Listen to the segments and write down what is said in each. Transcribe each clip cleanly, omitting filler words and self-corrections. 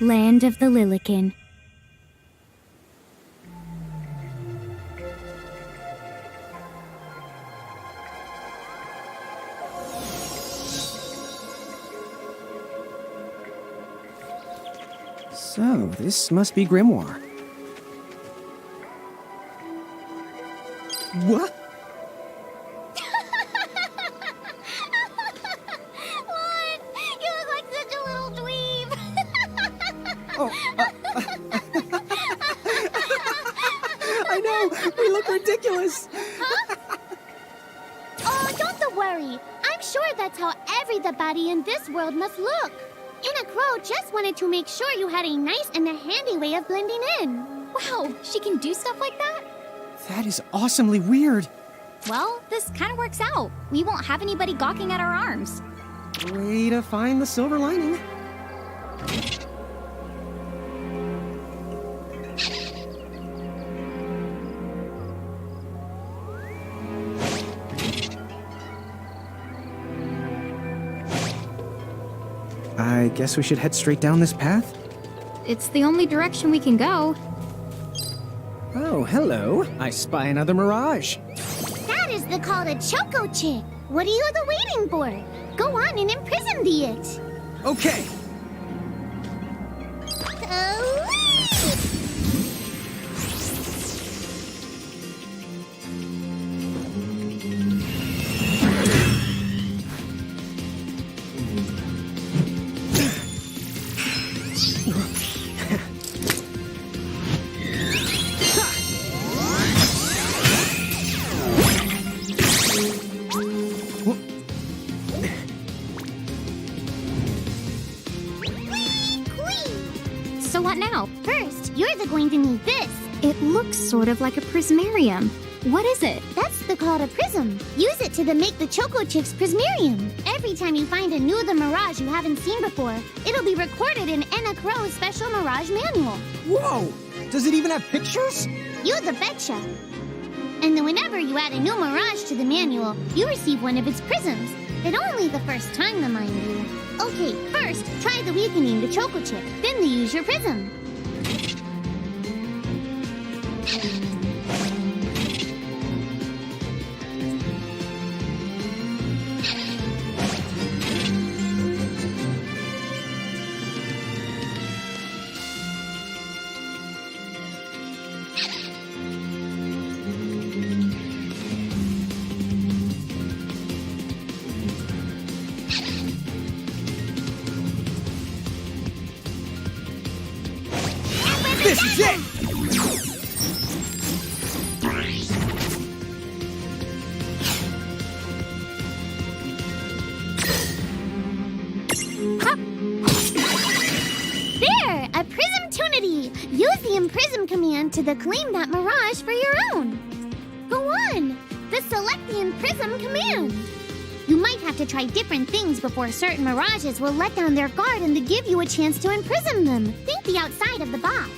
Land of the Lilican. So, this must be Grimoire. What? What? You look like such a little dweeb. Oh, I know! We look ridiculous! Oh, don't worry. I'm sure that's how everybody in this world must look. Anna Crow just wanted to make sure you had a nice and a handy way of blending in. Wow, she can do stuff like that? That is awesomely weird. Well, this kind of works out. We won't have anybody gawking at our arms. Way to find the silver lining. I guess we should head straight down this path? It's the only direction we can go. Oh, hello. I spy another mirage. That is the call to Choco Chick. What are you waiting for? Go on and imprison the it. Okay. So what now? First, you're going to need this. It looks sort of like a prismarium. What is it? That's the call to prism. Use it to make the Choco Chick's prismarium. Every time you find a new mirage you haven't seen before, it'll be recorded in Anna Crow's special mirage manual. Whoa! Does it even have pictures? You the betcha. And then whenever you add a new mirage to the manual, you receive one of its prisms. But only the first time, mind you. Okay, first, try the weakening the Choco Chick. Then they use your prism. This is it! There! A prism tunity! Use the imprism command to claim that mirage for your own. Go on! The select the imprism command. You might have to try different things before certain mirages will let down their guard and to give you a chance to imprison them. Think the outside of the box.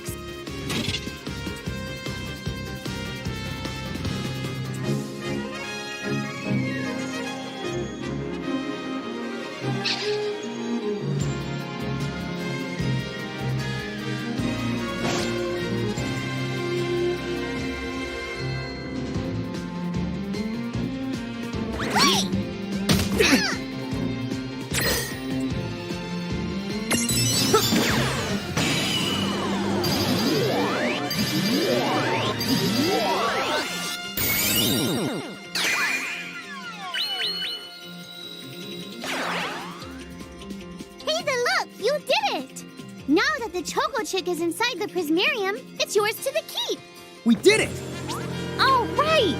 Now that the Choco Chick is inside the prismarium, it's yours to the keep. We did it! All right!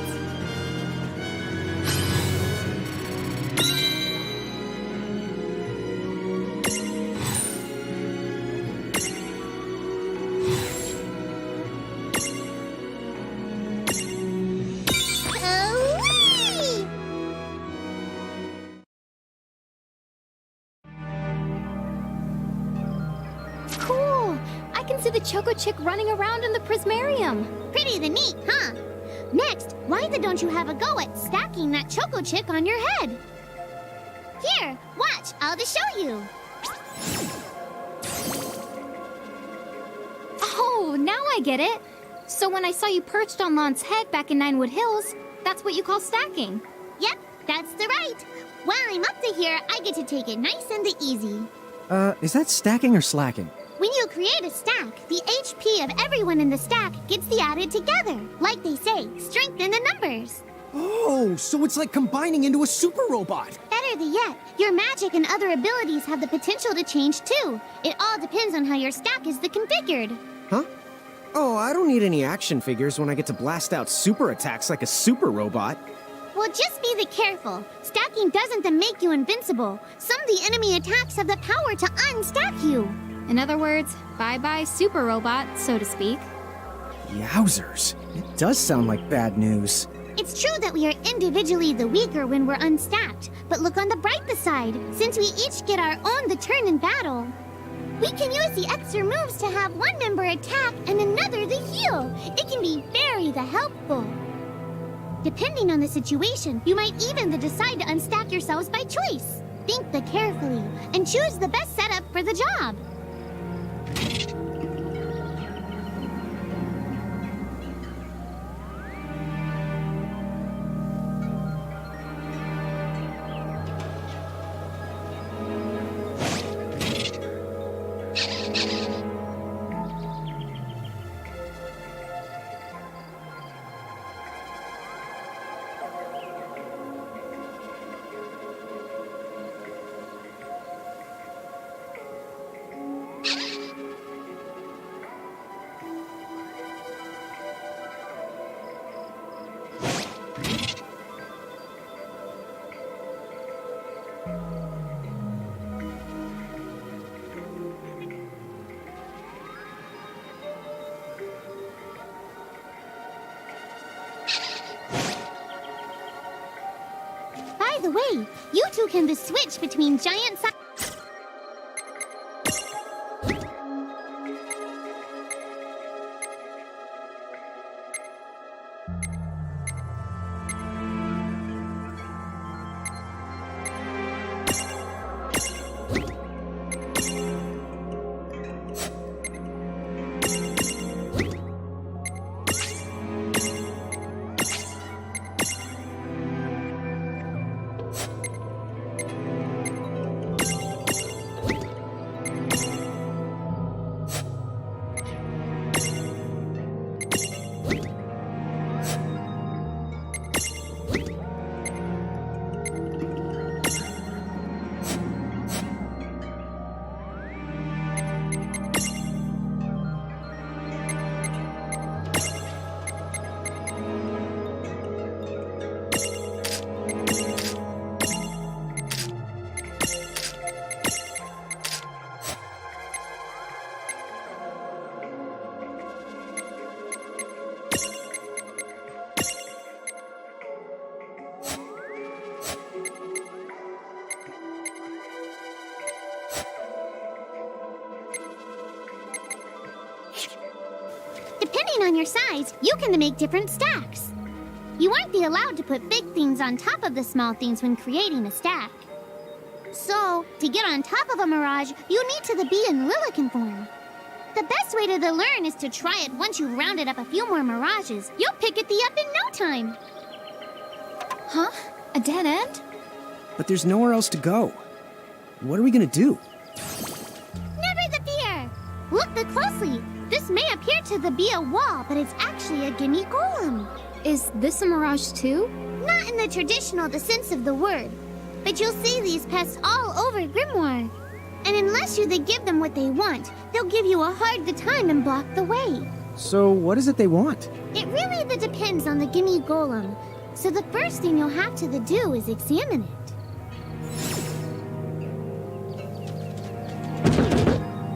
Cool! I can see the Choco Chick running around in the prismarium. Pretty neat, huh? Next, why don't you have a go at stacking that Choco Chick on your head? Here, watch, I'll just show you. I get it. So when I saw you perched on Lon's head back in Ninewood Hills, that's what you call stacking. Yep, that's the right. While I'm up to here, I get to take it nice and easy. Is that stacking or slacking? When you create a stack, the HP of everyone in the stack gets the added together. Like they say, strength in the numbers. Oh, so it's like combining into a super robot. Better yet, your magic and other abilities have the potential to change too. It all depends on how your stack is configured. Huh? Oh, I don't need any action figures when I get to blast out super attacks like a super robot. Well, just be careful. Stacking doesn't make you invincible. Some of the enemy attacks have the power to unstack you. In other words, bye-bye super robot, so to speak. Yowzers. It does sound like bad news. It's true that we are individually the weaker when we're unstacked, but look on the brighter side. Since we each get our own turn in battle, we can use the extra moves to have one member attack and another the heal. It can be very helpful. Depending on the situation, you might even decide to unstack yourselves by choice. Think carefully and choose the best setup for the job. By the way, you two can switch between giant size. Depending on your size, you can make different stacks. You aren't allowed to put big things on top of the small things when creating a stack. So, to get on top of a mirage, you need to be in Lilican form. The best way to learn is to try it once you've rounded up a few more mirages. You'll pick it up in no time. Huh? A dead end? But there's nowhere else to go. What are we gonna do? Never fear! Look closely. This may appear to be a wall, but it's actually a gimme golem. Is this a mirage too? Not in the traditional sense of the word, but you'll see these pests all over Grimoire. And unless you give them what they want, they'll give you a hard time and block the way. So what is it they want? It really depends on the gimme golem. So the first thing you'll have to do is examine it.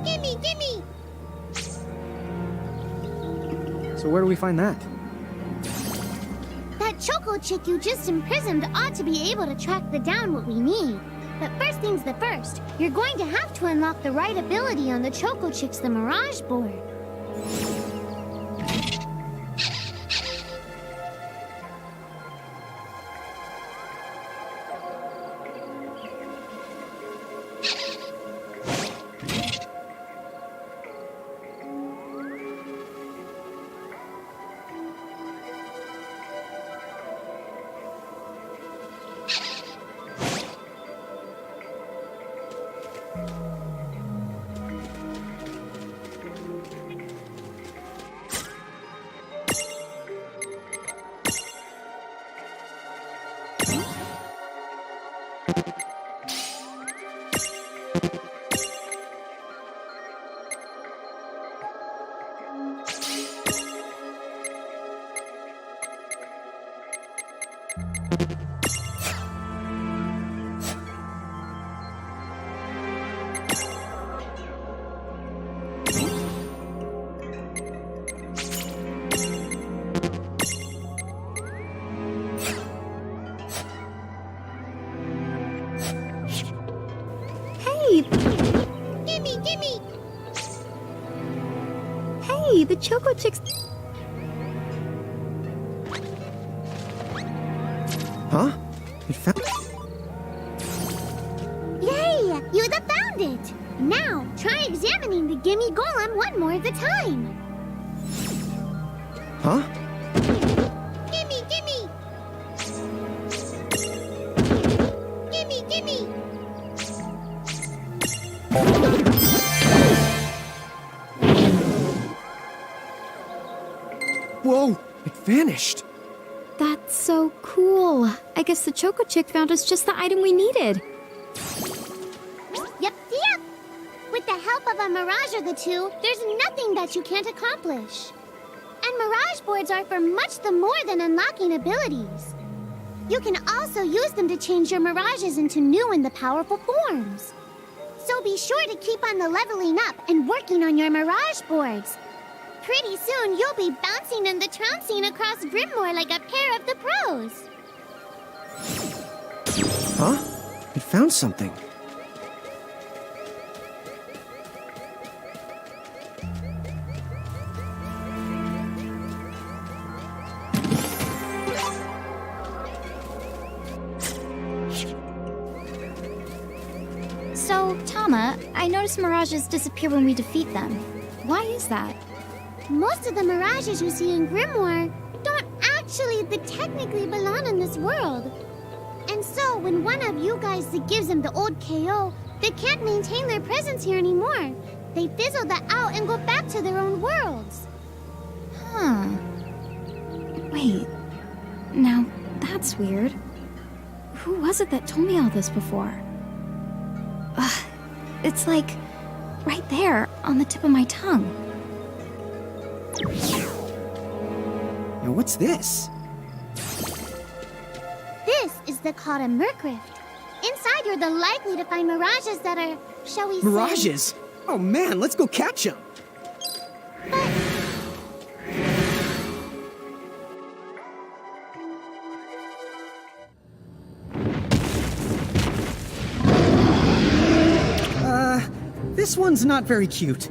Gimme! So where do we find that? That choco chick you just imprisoned ought to be able to track down what we need. But first things first, you're going to have to unlock the right ability on the choco chick's Mirage board. Gimme! Hey, the Choco Chicks. Huh? It found... Yay! You found it! Now, try examining the Gimme Golem one more at a time. Huh? Gimme! Gimme! Whoa! It vanished! That's so cool. I guess the Choco Chick found us just the item we needed. Yep. With the help of a Mirage or the two, there's nothing that you can't accomplish. And Mirage boards are for much the more than unlocking abilities. You can also use them to change your Mirages into new and the powerful forms. So be sure to keep on the leveling up and working on your Mirage boards. Pretty soon, you'll be bouncing and the trouncing across Brimmore like a pair of the pros. Huh? It found something. So, Tama, I noticed Mirages disappear when we defeat them. Why is that? Most of the Mirages you see in Grimoire don't actually technically belong in this world. And so, when one of you guys gives them the old KO, they can't maintain their presence here anymore. They fizzle that out and go back to their own worlds. Huh. Wait. Now, that's weird. Who was it that told me all this before? Ugh. It's like right there on the tip of my tongue. Now what's this? This is the called a Mercrift. Inside, you're likely to find Mirages that are, shall we say... Mirages? Oh man, let's go catch them! This one's not very cute.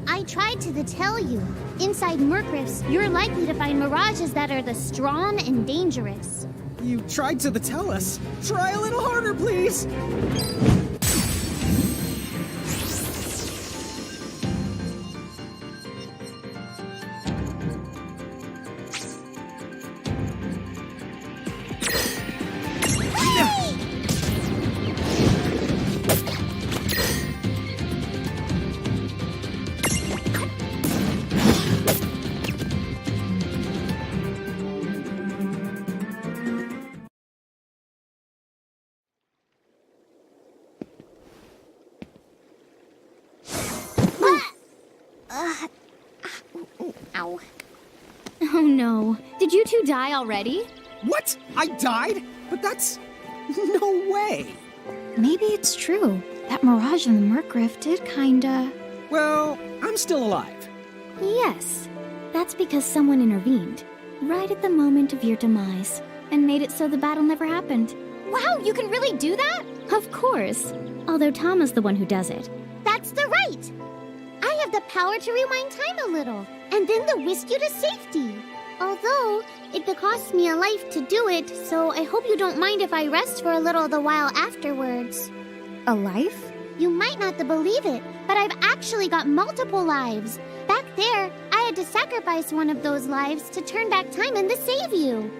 I tried to tell you. Inside Mercrifts, you're likely to find Mirages that are strong and dangerous. You tried to tell us. Try a little harder, please! Ow. Oh no. Did you two die already? What? I died? But that's... no way! Maybe it's true. That Mirage in the Mercrift did kinda... Well, I'm still alive. Yes. That's because someone intervened. Right at the moment of your demise. And made it so the battle never happened. Wow, you can really do that? Of course. Although Tama's the one who does it. That's the right! I have the power to rewind time a little, and then to whisk you to safety. Although, it costs me a life to do it, so I hope you don't mind if I rest for a little the while afterwards. A life? You might not believe it, but I've actually got multiple lives. Back there, I had to sacrifice one of those lives to turn back time and to save you.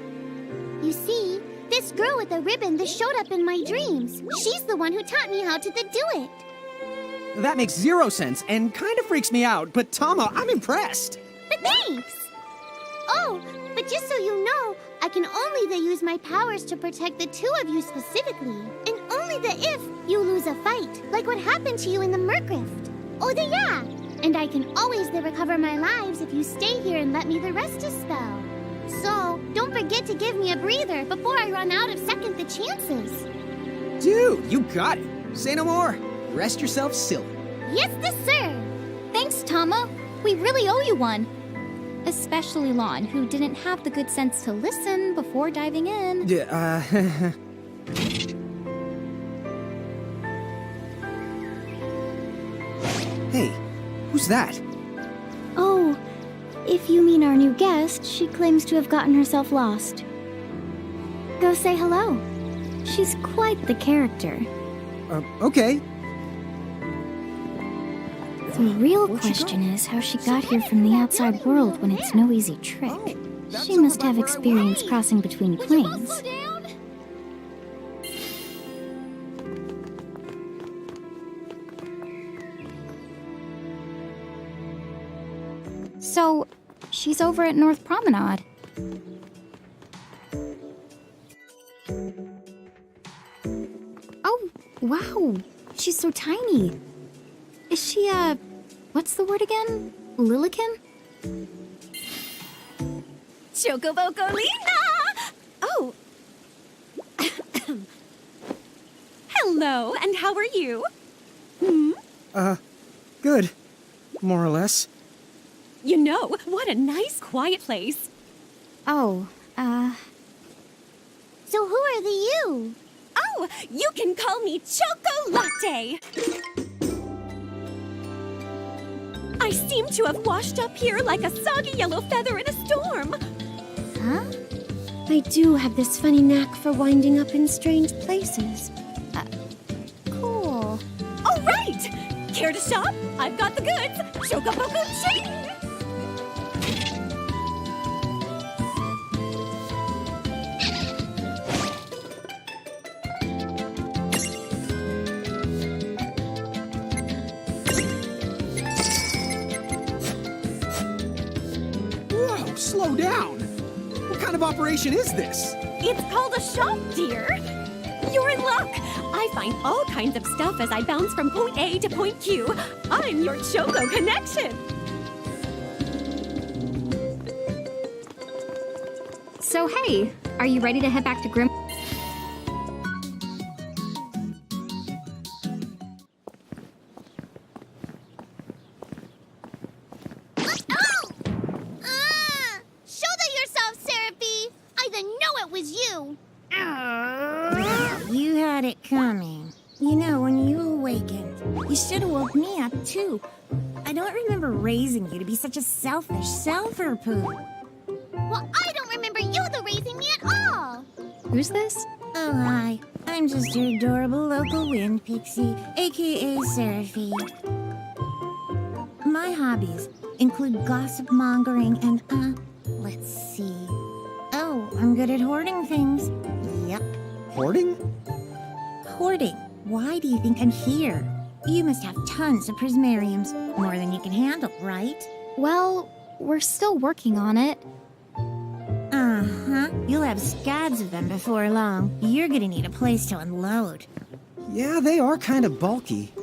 You see, this girl with a ribbon that showed up in my dreams, she's the one who taught me how to do it. That makes zero sense and kind of freaks me out, but Tama, I'm impressed. But thanks! Oh, but just so you know, I can only use my powers to protect the two of you specifically. And only if you lose a fight, like what happened to you in the Mercrift. Oh, yeah! And I can always recover my lives if you stay here and let me rest a spell. So, don't forget to give me a breather before I run out of second the chances. Dude, you got it. Say no more. Rest yourself silly. Yes, sir. Thanks, Tama. We really owe you one. Especially Lon, who didn't have the good sense to listen before diving in. Hey, who's that? Oh, if you mean our new guest, she claims to have gotten herself lost. Go say hello. She's quite the character. Okay. The real question is how she got here from the outside world when it's no easy trick. She must have experience crossing between planes. So, she's over at North Promenade. Oh, wow. She's so tiny. Is she, what's the word again? Lilican? Chocobocolina! Oh. Hello, and how are you? Good. More or less. You know, what a nice, quiet place. Oh, So who are the you? Oh, you can call me Chocolate. I seem to have washed up here like a soggy yellow feather in a storm. huh? I do have this funny knack for winding up in strange places. Cool. All right! Care to shop? I've got the goods. Chocoboco chain! Whoa, slow down. What kind of operation is this? It's called a shop, dear. You're in luck. I find all kinds of stuff as I bounce from point A to point Q. I'm your Choco connection. So hey, are you ready to head back to Grim? Shoulder yourself, Seraphie! I didn't know it was you! You had it coming. You know, when you awakened, you should have woke me up too. I don't remember raising you to be such a selfish self-poo. Well, I don't remember you raising me at all! Who's this? Oh, hi. I'm just your adorable local wind pixie, aka Seraphie. My hobbies include gossip mongering and, let's see. Oh, I'm good at hoarding things. Yep. Hoarding? Hoarding. Why do you think I'm here? You must have tons of prismariums. More than you can handle, right? Well, we're still working on it. Uh-huh. You'll have scads of them before long. You're gonna need a place to unload. Yeah, they are kind of bulky.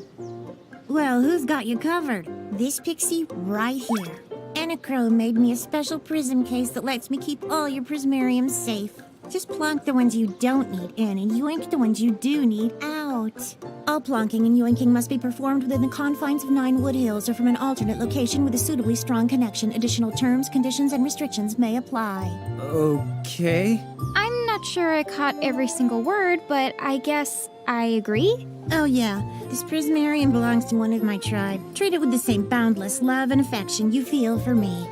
Well, who's got you covered? This pixie right here. Anachrome made me a special prism case that lets me keep all your prismariums safe. Just plonk the ones you don't need in and yoink the ones you do need out. All plonking and yoinking must be performed within the confines of 9 Wood Hills or from an alternate location with a suitably strong connection. Additional terms, conditions, and restrictions may apply. Okay. I'm not sure I caught every single word, but I guess I agree. Oh yeah, this prismarium belongs to one of my tribe. Treat it with the same boundless love and affection you feel for me.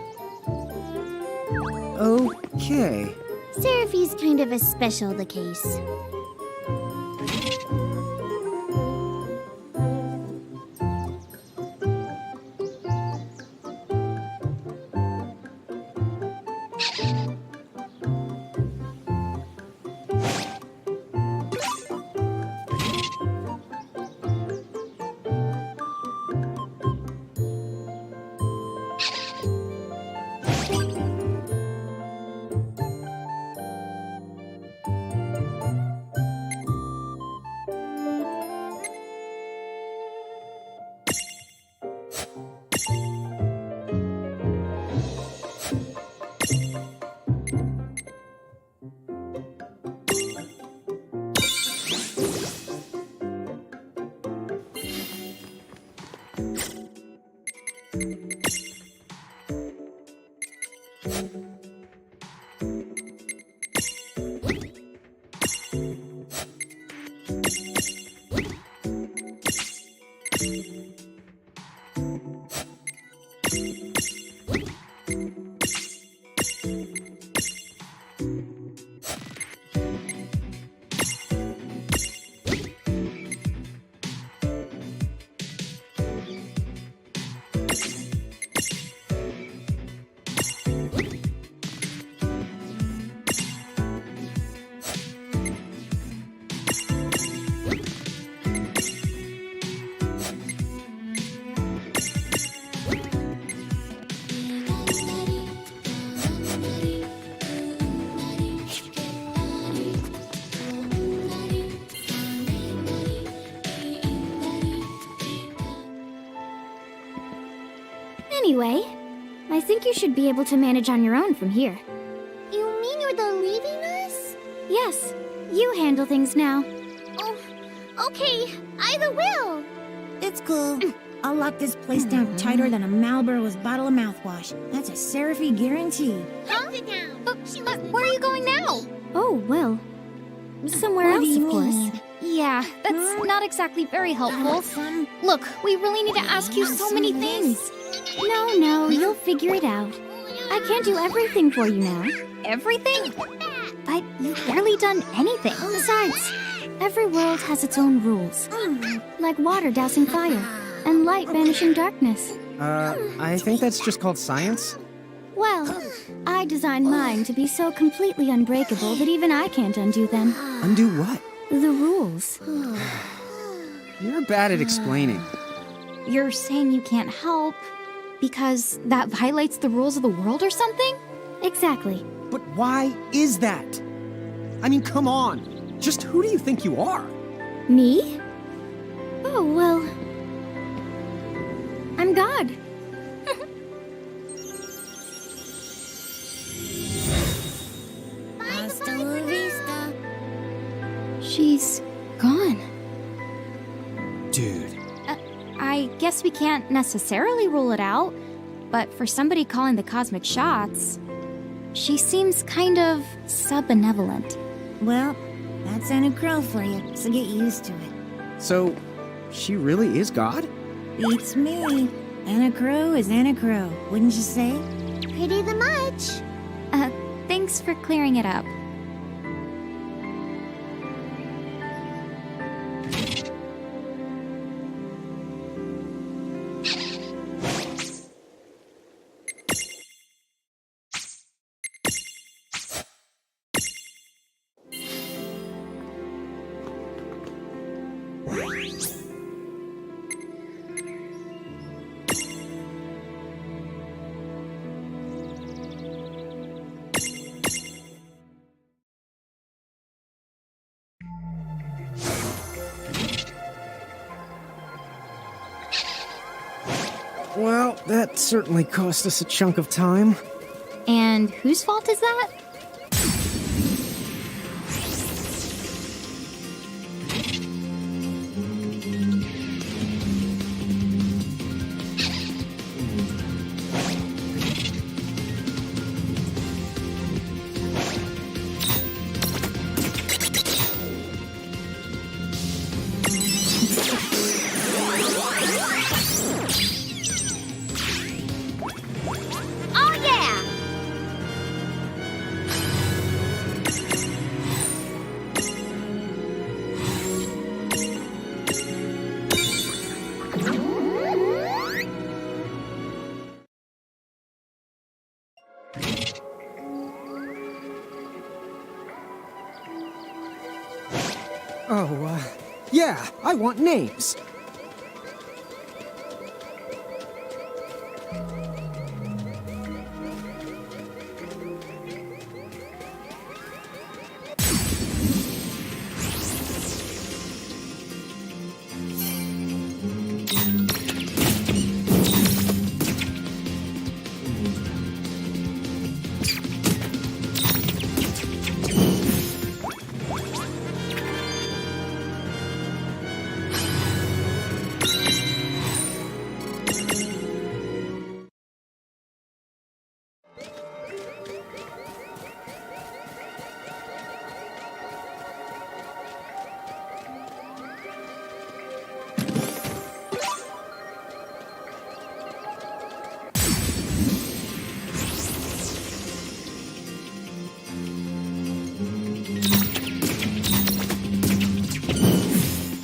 Okay. Seraphie's kind of a special case. Anyway, I think you should be able to manage on your own from here. You mean you're the leaving us? Yes, you handle things now. Oh, okay. Either will. It's cool. I'll lock this place down tighter than a Marlboro's bottle of mouthwash. That's a Seraphy guarantee. Huh? Sit down. But where are you going now? Oh, well, somewhere What do else, you of course. mean? Yeah, that's not exactly very helpful. Look, we really need to ask you so many things. No, you'll figure it out. I can't do everything for you now. Everything? But you've barely done anything. Besides, every world has its own rules. Like water dousing fire, and light banishing darkness. I think that's just called science. Well, I designed mine to be so completely unbreakable that even I can't undo them. Undo what? The rules. You're bad at explaining. You're saying you can't help because that violates the rules of the world or something? Exactly. But why is that? I mean, come on. Just who do you think you are? Me? Oh, well, I'm God. Hasta la vista. She's gone. Dude. I guess we can't necessarily rule it out, but for somebody calling the cosmic shots, she seems kind of sub-benevolent. Well, that's Anna Crow for you, so get used to it. So, she really is God? Beats me. Anna Crow is Anna Crow, wouldn't you say? Pretty the much. Thanks for clearing it up. Well, that certainly cost us a chunk of time. And whose fault is that? Oh yeah! Oh, yeah, I want names.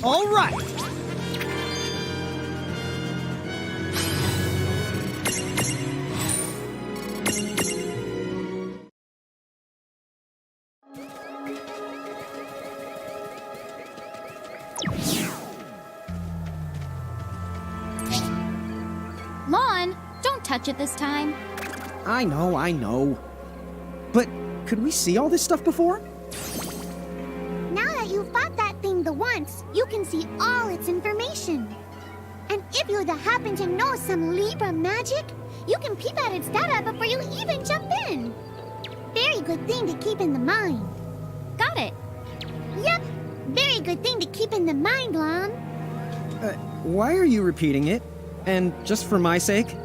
All right. Lon, don't touch it this time. I know. But could we see all this stuff before? Now that you've fought that thing the once, you can see all its information. And if you happen to know some Libra magic, you can peep at its data before you even jump in. Very good thing to keep in the mind. Got it. Yep, very good thing to keep in the mind, Lon. Why are you repeating it? And just for my sake?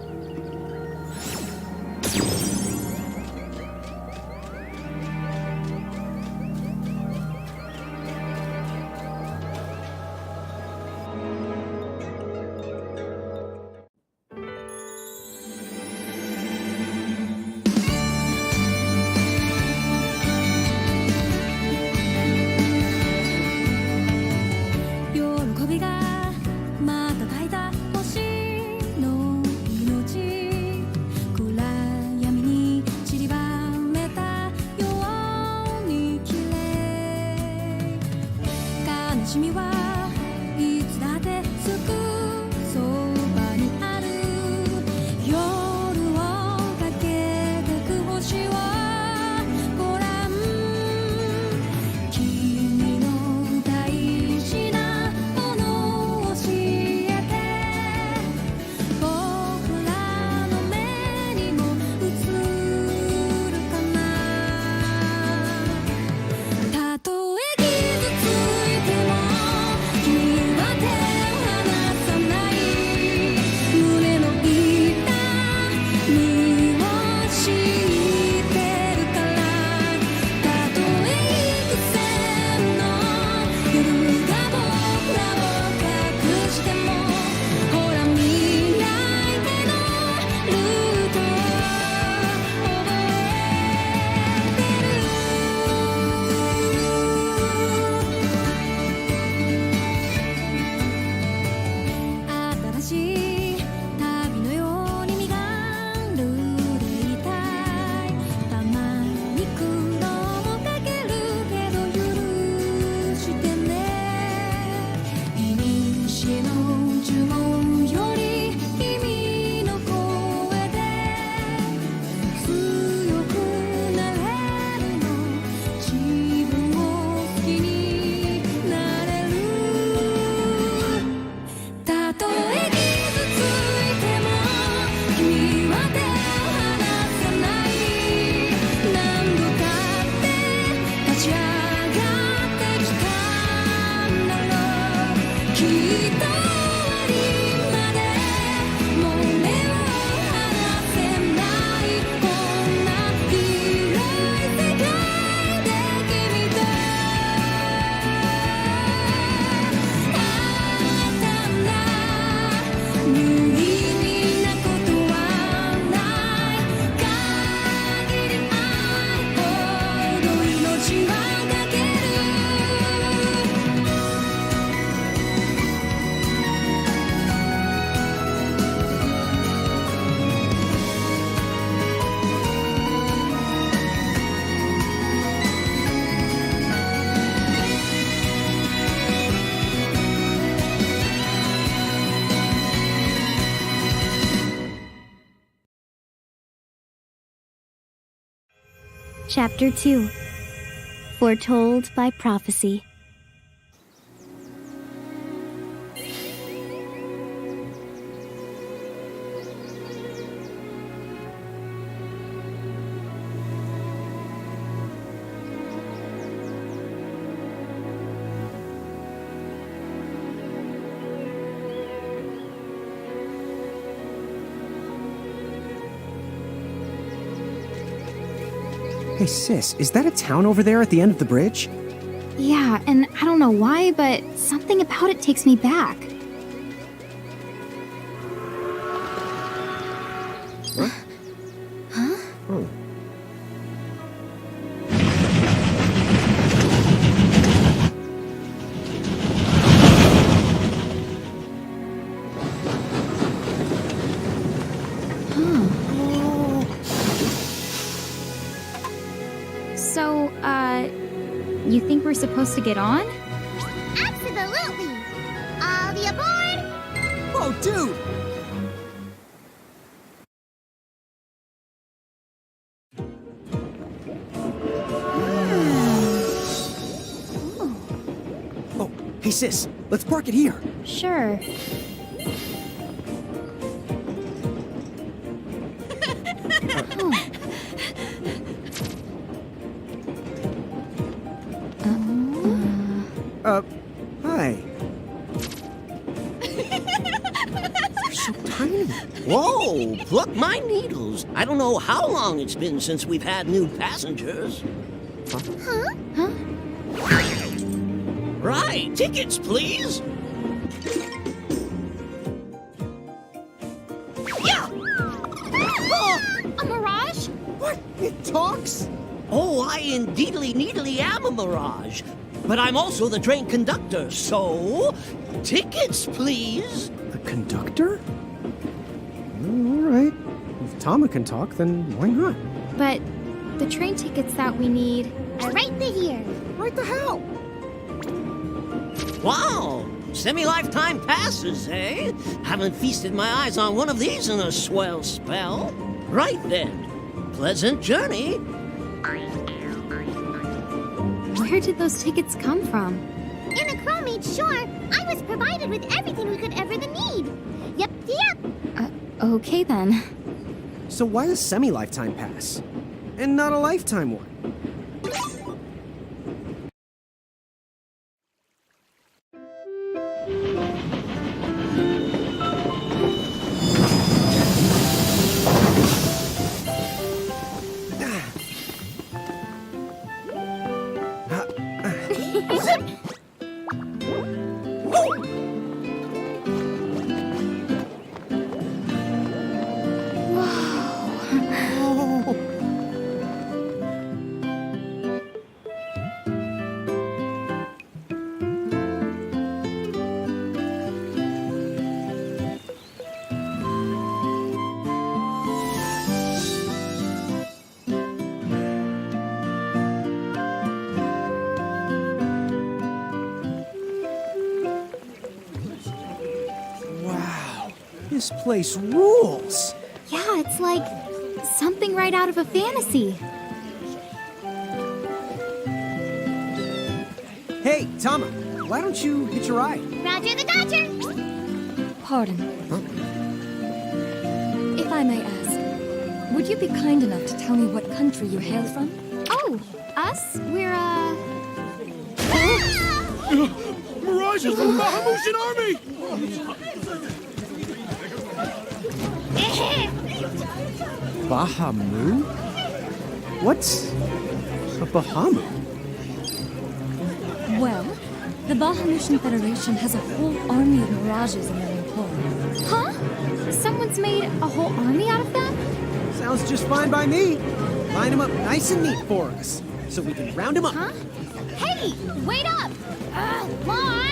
Chapter 2 Foretold by Prophecy. Hey sis, is that a town over there at the end of the bridge? Yeah, and I don't know why, but something about it takes me back. What? Huh? Oh. So, you think we're supposed to get on? Absolutely! All the aboard! Oh, dude! Oh, hey sis, let's park it here. Sure. so tiny. Whoa, pluck my needles. I don't know how long it's been since we've had new passengers. Huh? Right, tickets, please. Yeah. A mirage? What? It talks? Oh, I indeedly needly am a mirage. But I'm also the train conductor, so tickets, please. The conductor? All right. If Tama can talk, then why not? But the train tickets that we need. Right here. Right the hell? Wow, semi-lifetime passes, eh? Haven't feasted my eyes on one of these in a swell spell. Right then, pleasant journey. Where did those tickets come from? In a crow made sure I was provided with everything we could ever need. Yep. Okay then. So why a semi-lifetime pass? And not a lifetime one? This place rules! Yeah, it's like something right out of a fantasy. Hey, Tama, why don't you hitch a ride? Roger the Dodger. Pardon. If I may ask, would you be kind enough to tell me what country you hail from? Oh, us? We're, Mirages from the Bahamutian army! Bahamu? What's a Bahamu? Well, the Bahamutian Federation has a whole army of mirages in their employ. huh? Someone's made a whole army out of them? Sounds just fine by me. Line them up nice and neat for us, so we can round them up. Huh? Hey, wait up! Lon!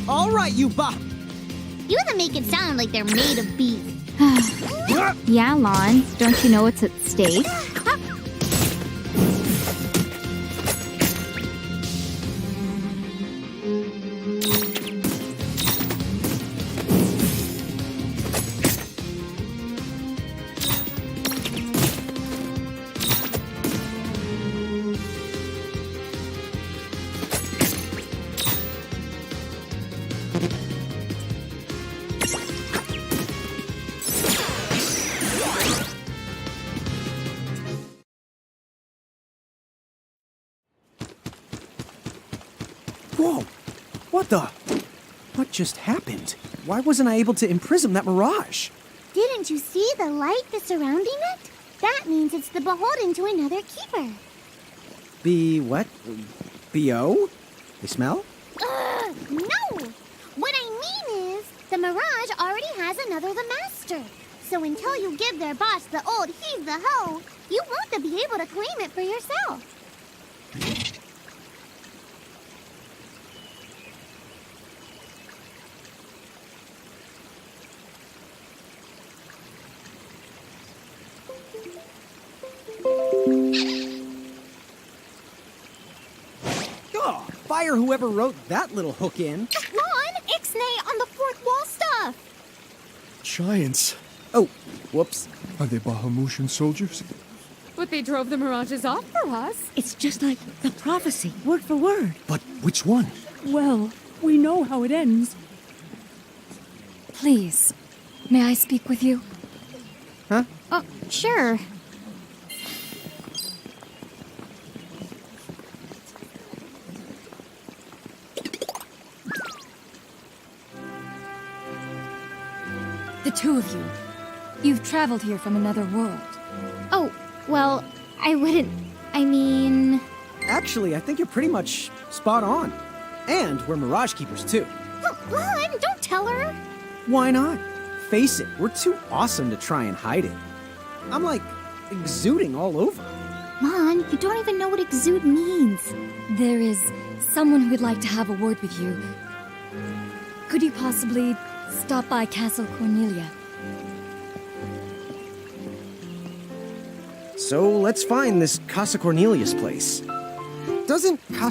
All right, you You even make it sound like they're made of beef. Yeah, Lon. Don't you know what's at stake? Whoa! What the? What just happened? Why wasn't I able to imprison that mirage? Didn't you see the light that's surrounding it? That means it's the beholden to another keeper. The what? B.O.? They smell? No! What I mean is, the Mirage already has another the master. So until you give their boss the old heave the ho, you won't be able to claim it for yourself. Oh, fire whoever wrote that little hook in. Lon, Ixnay on the fourth wall stuff. Giants. Oh, whoops. Are they Bahamutian soldiers? But they drove the mirages off for us. It's just like the prophecy, word for word. But which one? Well, we know how it ends. Please, may I speak with you? Huh? Oh, sure. The two of you. You've traveled here from another world. Oh, well, I wouldn't. I mean. Actually, I think you're pretty much spot on. And we're Mirage Keepers, too. Come on, don't tell her. Why not? Face it, we're too awesome to try and hide it. I'm like exuding all over. Mon, you don't even know what exude means. There is someone who would like to have a word with you. Could you possibly stop by Castle Cornelia? So let's find this Casa Cornelius place. Doesn't Casa